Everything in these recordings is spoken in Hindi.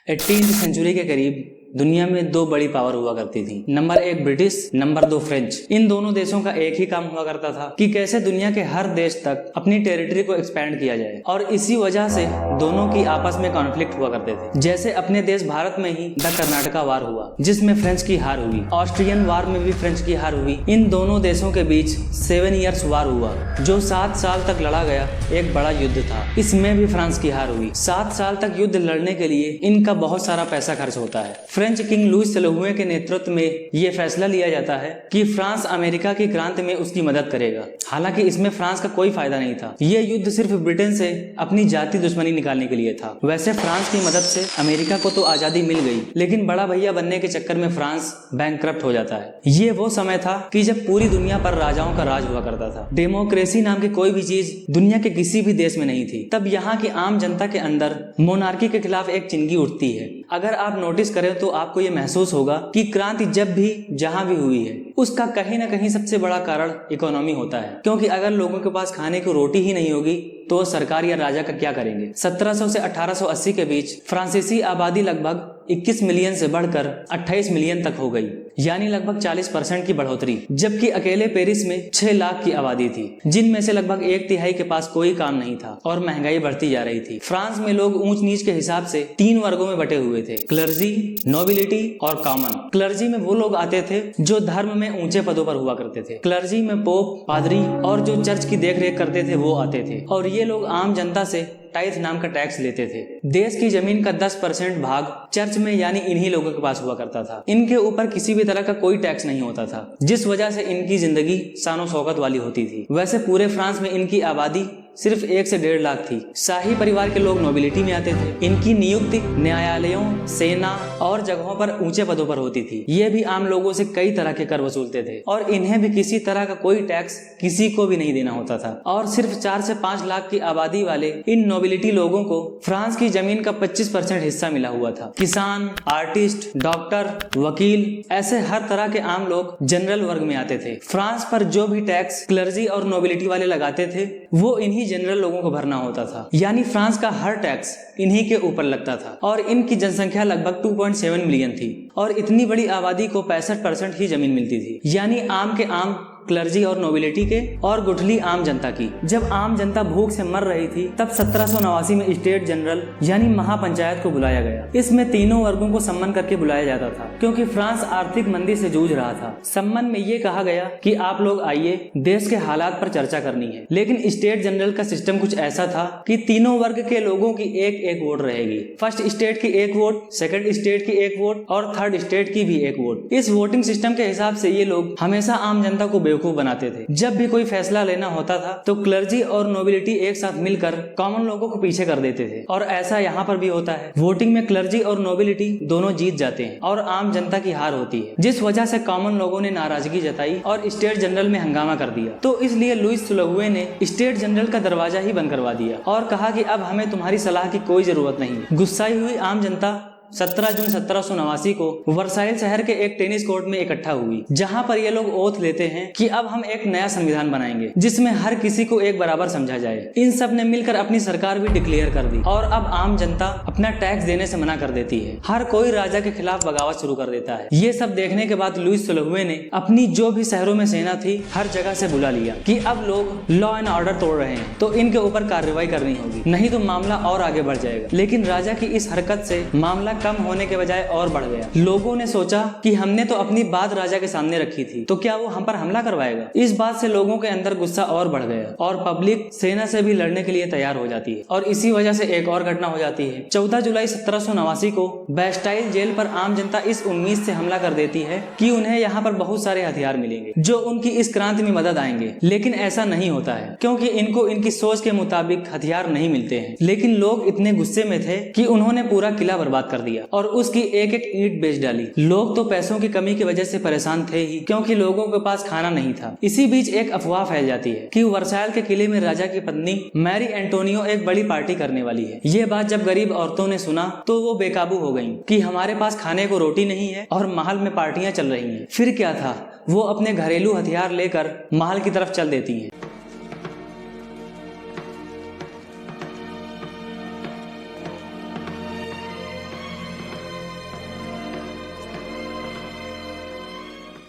18वीं सेंचुरी के करीब दुनिया में दो बड़ी पावर हुआ करती थी। Number 1 British, number 2 French. इन दोनों देशों का एक ही काम हुआ करता था कि कैसे दुनिया के हर देश तक अपनी टेरिटरी को एक्सपेंड किया जाए, और इसी वजह से दोनों की आपस में कॉन्फ्लिक्ट हुआ करते थे। जैसे अपने देश भारत में ही द कर्नाटका वार हुआ जिसमें फ्रेंच की हार हुई, ऑस्ट्रियन वार में भी फ्रेंच की हार हुई। इन दोनों देशों के बीच 7 ईयर्स वार हुआ जो 7 साल तक लड़ा गया एक बड़ा युद्ध था। इसमें भी फ्रांस की हार हुई। 7 साल तक युद्ध लड़ने के लिए इनका बहुत सारा पैसा खर्च होता है। फ्रेंच किंग लुइस हुए के नेतृत्व में ये फैसला लिया जाता है कि फ्रांस अमेरिका की क्रांति में उसकी मदद करेगा। हालांकि इसमें फ्रांस का कोई फायदा नहीं था। ये युद्ध सिर्फ ब्रिटेन से अपनी जाति दुश्मनी निकालने के लिए था। वैसे फ्रांस की मदद से अमेरिका को तो आजादी मिल गई, लेकिन बड़ा भैया बनने के चक्कर में फ्रांस बैंकक्रप्ट हो जाता है। ये वो समय था कि जब पूरी दुनिया पर राजाओं का राज हुआ करता था। डेमोक्रेसी नाम की कोई भी चीज दुनिया के किसी भी देश में नहीं थी। तब यहाँ की आम जनता के अंदर मोनार्की के खिलाफ एक चिंगी उठती है। अगर आप नोटिस करें तो आपको ये महसूस होगा कि क्रांति जब भी जहां भी हुई है उसका कहीं ना कहीं सबसे बड़ा कारण इकोनॉमी होता है। क्योंकि अगर लोगों के पास खाने को रोटी ही नहीं होगी तो सरकार या राजा का क्या करेंगे। 1700 से 1880 के बीच फ्रांसीसी आबादी लगभग 21 मिलियन से बढ़कर 28 मिलियन तक हो गई, यानी लगभग 40% की बढ़ोतरी। जबकि अकेले पेरिस में 6 लाख की आबादी थी, जिनमें से लगभग 1/3 के पास कोई काम नहीं था और महंगाई बढ़ती जा रही थी। फ्रांस में लोग ऊंच नीच के हिसाब से 3 वर्गों में बटे हुए थे, क्लर्जी, नोबिलिटी और कॉमन। क्लर्जी में वो लोग आते थे जो धर्म में ऊंचे पदों पर हुआ करते थे। क्लर्जी में पोप, पादरी और जो चर्च की देखरेख करते थे वो आते थे, और ये लोग आम जनता से टाइथ नाम का टैक्स लेते थे। देश की जमीन का 10% भाग चर्च में यानी इन्हीं लोगों के पास हुआ करता था। इनके ऊपर किसी भी तरह का कोई टैक्स नहीं होता था, जिस वजह से इनकी जिंदगी शानो शौकत वाली होती थी। वैसे पूरे फ्रांस में इनकी आबादी सिर्फ 1 से 1.5 लाख थी। शाही परिवार के लोग नोबिलिटी में आते थे। इनकी नियुक्ति न्यायालयों, सेना और जगहों पर ऊंचे पदों पर होती थी। ये भी आम लोगों से कई तरह के कर वसूलते थे और इन्हें भी किसी तरह का कोई टैक्स किसी को भी नहीं देना होता था। और सिर्फ 4 से 5 लाख की आबादी वाले इन नोबिलिटी लोगों को फ्रांस की जमीन का 25% हिस्सा मिला हुआ था। किसान, आर्टिस्ट, डॉक्टर, वकील, ऐसे हर तरह के आम लोग जनरल वर्ग में आते थे। फ्रांस पर जो भी टैक्स क्लर्जी और नोबिलिटी वाले लगाते थे वो इन्हीं जनरल लोगों को भरना होता था, यानी फ्रांस का हर टैक्स इन्हीं के ऊपर लगता था। और इनकी जनसंख्या लगभग 2.7 मिलियन थी और इतनी बड़ी आबादी को 65% ही जमीन मिलती थी, यानी आम के आम, क्लर्जी और नोबिलिटी के, और गुठली आम जनता की। जब आम जनता भूख से मर रही थी तब 1789 में स्टेट जनरल यानी महापंचायत को बुलाया गया। इसमें तीनों वर्गों को सम्मन करके बुलाया जाता था क्योंकि फ्रांस आर्थिक मंदी से जूझ रहा था। सम्मन में ये कहा गया कि आप लोग आइए, देश के हालात पर चर्चा करनी है। लेकिन स्टेट जनरल का सिस्टम कुछ ऐसा था कि तीनों वर्ग के लोगों की एक वोट रहेगी। फर्स्ट स्टेट की 1 वोट, सेकंड स्टेट की 1 वोट और थर्ड स्टेट की भी 1 वोट। इस वोटिंग सिस्टम के हिसाब से ये लोग हमेशा आम जनता को बेवकूफ बनाते थे। जब भी कोई फैसला लेना होता था तो क्लर्जी और नोबिलिटी एक साथ मिलकर कॉमन लोगों को पीछे कर देते थे, और ऐसा यहाँ पर भी होता है। वोटिंग में क्लर्जी और नोबिलिटी दोनों जीत जाते हैं और आम जनता की हार होती है, जिस वजह से कॉमन लोगों ने नाराजगी जताई और स्टेट जनरल में हंगामा कर दिया। तो इसलिए लुइस सुलहुए ने स्टेट जनरल का दरवाजा ही बंद करवा दिया और कहा कि अब हमें तुम्हारी सलाह की कोई जरूरत नहीं। गुस्साई हुई आम जनता 17 जून 1789 को वर्साइल शहर के एक टेनिस कोर्ट में इकट्ठा हुई, जहां पर ये लोग ओथ लेते हैं कि अब हम एक नया संविधान बनाएंगे जिसमें हर किसी को एक बराबर समझा जाए। इन सब ने मिलकर अपनी सरकार भी डिक्लेयर कर दी और अब आम जनता अपना टैक्स देने से मना कर देती है। हर कोई राजा के खिलाफ बगावत शुरू कर देता है। ये सब देखने के बाद लुइस सुलहुए ने अपनी जो भी शहरों में सेना थी हर जगह से बुला लिया कि अब लोग लॉ एंड ऑर्डर तोड़ रहे हैं तो इनके ऊपर कार्रवाई करनी होगी, नहीं तो मामला और आगे बढ़ जाएगा। लेकिन राजा की इस हरकत से मामला कम होने के बजाय और बढ़ गया। लोगों ने सोचा कि हमने तो अपनी बात राजा के सामने रखी थी, तो क्या वो हम पर हमला करवाएगा। इस बात से लोगों के अंदर गुस्सा और बढ़ गया और पब्लिक सेना से भी लड़ने के लिए तैयार हो जाती है। और इसी वजह से एक और घटना हो जाती है। 14 जुलाई 1789 को बैस्टाइल जेल पर आम जनता इस उम्मीद से हमला कर देती है कि उन्हें यहाँ पर बहुत सारे हथियार मिलेंगे जो उनकी इस क्रांति में मदद आएंगे। लेकिन ऐसा नहीं होता है क्योंकि इनको इनकी सोच के मुताबिक हथियार नहीं मिलते हैं। लेकिन लोग इतने गुस्से में थे कि उन्होंने पूरा किला बर्बाद कर दिया और उसकी एक ईंट बेच डाली। लोग तो पैसों की कमी की वजह से परेशान थे ही क्योंकि लोगों के पास खाना नहीं था। इसी बीच एक अफवाह फैल जाती है कि वर्साइल के किले में राजा की पत्नी मैरी एंटोनियो एक बड़ी पार्टी करने वाली है। ये बात जब गरीब औरतों ने सुना तो वो बेकाबू हो गईं कि हमारे पास खाने को रोटी नहीं है और महल में पार्टियां चल रही हैं। फिर क्या था, वो अपने घरेलू हथियार लेकर महल की तरफ चल देती हैं।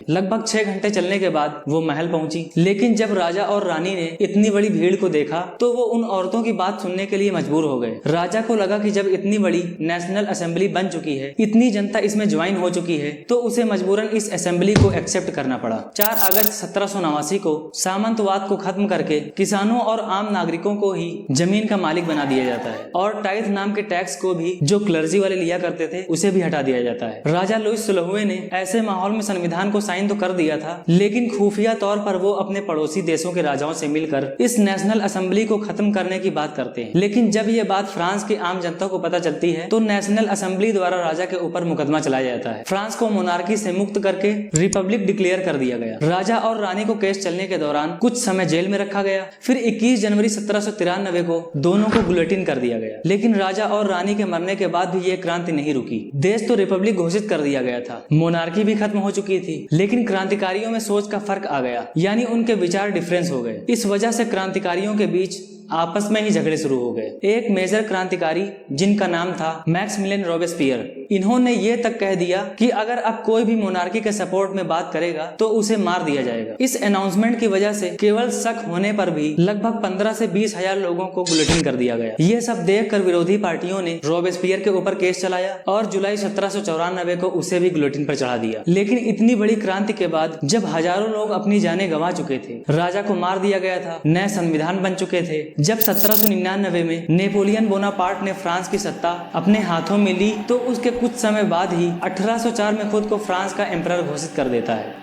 लगभग 6 घंटे चलने के बाद वो महल पहुंची, लेकिन जब राजा और रानी ने इतनी बड़ी भीड़ को देखा तो वो उन औरतों की बात सुनने के लिए मजबूर हो गए। राजा को लगा कि जब इतनी बड़ी नेशनल असेंबली बन चुकी है, इतनी जनता इसमें ज्वाइन हो चुकी है, तो उसे मजबूरन इस असेंबली को एक्सेप्ट करना पड़ा। 4 अगस्त 1789 को सामंतवाद को खत्म करके किसानों और आम नागरिकों को ही जमीन का मालिक बना दिया जाता है और टाइथ नाम के टैक्स को भी जो क्लर्जी वाले लिया करते थे उसे भी हटा दिया जाता है। राजा लुईस 16वें ने ऐसे माहौल में संविधान को साइन तो कर दिया था, लेकिन खुफिया तौर पर वो अपने पड़ोसी देशों के राजाओं से मिलकर इस नेशनल असेंबली को खत्म करने की बात करते हैं। लेकिन जब ये बात फ्रांस की आम जनता को पता चलती है तो नेशनल असेंबली द्वारा राजा के ऊपर मुकदमा चलाया जाता है। फ्रांस को मोनार्की से मुक्त करके रिपब्लिक डिक्लेयर कर दिया गया। राजा और रानी को केस चलने के दौरान कुछ समय जेल में रखा गया। फिर 21 जनवरी 1793 को दोनों को गुलेटिन कर दिया गया। लेकिन राजा और रानी के मरने के बाद भी ये क्रांति नहीं रुकी। देश तो रिपब्लिक घोषित कर दिया गया था, मोनार्की भी खत्म हो चुकी थी, लेकिन क्रांतिकारियों में सोच का फर्क आ गया, यानी उनके विचार डिफरेंस हो गए। इस वजह से क्रांतिकारियों के बीच आपस में ही झगड़े शुरू हो गए। एक मेजर क्रांतिकारी जिनका नाम था मैक्सिमिलियन रॉबेस्पियर, इन्होंने ये तक कह दिया कि अगर अब कोई भी मोनार्की के सपोर्ट में बात करेगा तो उसे मार दिया जाएगा। इस अनाउंसमेंट की वजह से केवल शक होने पर भी लगभग 15 से 20 हजार लोगों को गुलेटिन कर दिया गया। ये सब देखकर विरोधी पार्टियों ने रॉबेस्पियर के ऊपर केस चलाया और जुलाई 1794 को उसे भी गुलेटिन पर चढ़ा दिया। लेकिन इतनी बड़ी क्रांति के बाद जब हजारों लोग अपनी जानें गंवा चुके थे, राजा को मार दिया गया था, नए संविधान बन चुके थे, जब 1799 में नेपोलियन बोनापार्ट ने फ्रांस की सत्ता अपने हाथों में ली तो उसके कुछ समय बाद ही 1804 में खुद को फ्रांस का एम्परर घोषित कर देता है।